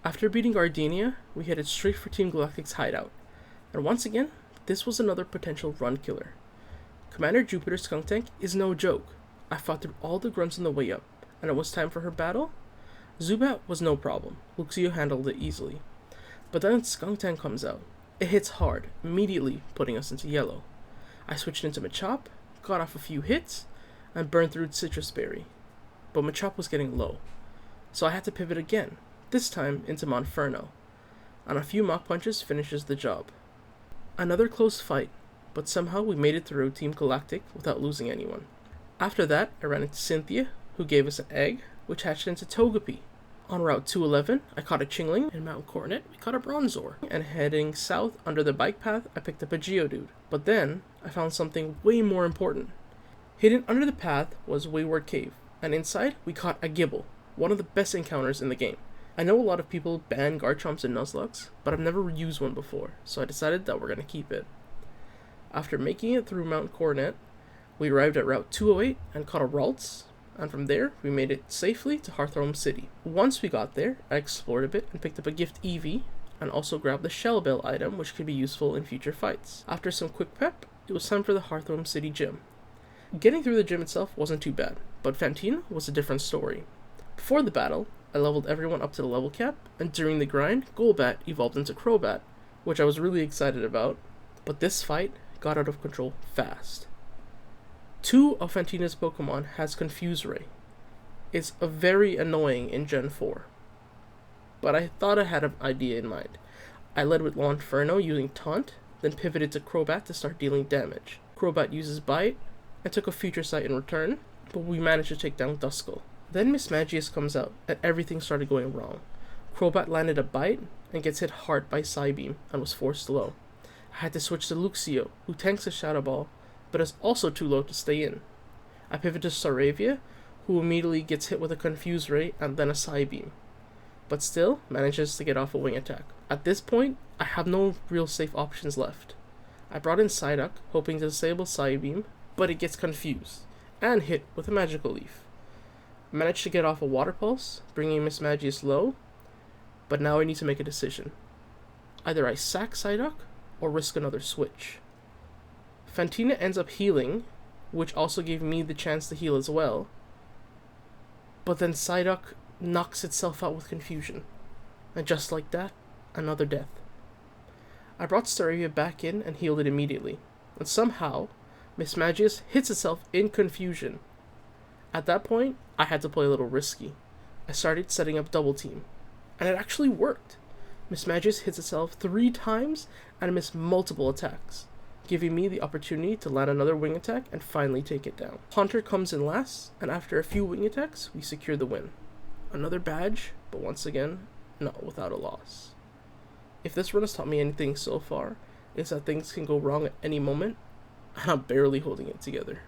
After beating Gardenia, we headed straight for Team Galactic's hideout. And once again, this was another potential run killer. Commander Jupiter's skunk tank is no joke. I fought through all the grunts on the way up, and it was time for her battle. Zubat was no problem. Luxio handled it easily. But then skunk tank comes out. It hits hard, immediately putting us into yellow. I switched into Machop, got off a few hits, and burned through Citrus Berry. But Machop was getting low, so I had to pivot again, this time into Monferno. And a few Mach Punches finishes the job. Another close fight, but somehow we made it through Team Galactic without losing anyone. After that, I ran into Cynthia, who gave us an egg, which hatched into Togepi. On Route 211, I caught a Chingling. In Mount Coronet, we caught a Bronzor. And heading south under the bike path, I picked up a Geodude. But then, I found something way more important. Hidden under the path was Wayward Cave, and inside, we caught a Gibble, one of the best encounters in the game. I know a lot of people ban Garchomp's and Nuzlockes, but I've never used one before, so I decided that we're going to keep it. After making it through Mount Coronet, we arrived at Route 208 and caught a Ralts, and from there, we made it safely to Hearthome City. Once we got there, I explored a bit and picked up a gift Eevee, and also grabbed the Shell Bell item, which could be useful in future fights. After some quick prep, it was time for the Hearthome City gym. Getting through the gym itself wasn't too bad, but Fantina was a different story. Before the battle, I leveled everyone up to the level cap, and during the grind, Golbat evolved into Crobat, which I was really excited about, but this fight got out of control fast. 2 of Fantina's Pokemon has Confuse Ray. It's very annoying in Gen 4. But I thought I had an idea in mind. I led with Lonferno using Taunt, then pivoted to Crobat to start dealing damage. Crobat uses Bite, and took a Future Sight in return, but we managed to take down Duskull. Then Miss Magius comes out, and everything started going wrong. Crobat landed a Bite, and gets hit hard by Psybeam, and was forced low. I had to switch to Luxio, who tanks a Shadow Ball, but is also too low to stay in. I pivot to Staravia, who immediately gets hit with a Confuse Ray and then a Psybeam, but still manages to get off a Wing Attack. At this point, I have no real safe options left. I brought in Psyduck, hoping to disable Psybeam, but it gets confused, and hit with a Magical Leaf. I managed to get off a Water Pulse, bringing Miss Magius low, but now I need to make a decision. Either I sack Psyduck, or risk another switch. Fantina ends up healing, which also gave me the chance to heal as well, but then Psyduck knocks itself out with confusion, and just like that, another death. I brought Staravia back in and healed it immediately, and somehow, Miss Magius hits itself in confusion. At that point, I had to play a little risky. I started setting up Double Team, and it actually worked. Miss Magius hits itself 3 times and missed multiple attacks, giving me the opportunity to land another Wing Attack and finally take it down. Haunter comes in last, and after a few Wing Attacks, we secure the win. Another badge, but once again, not without a loss. If this run has taught me anything so far, it's that things can go wrong at any moment, and I'm barely holding it together.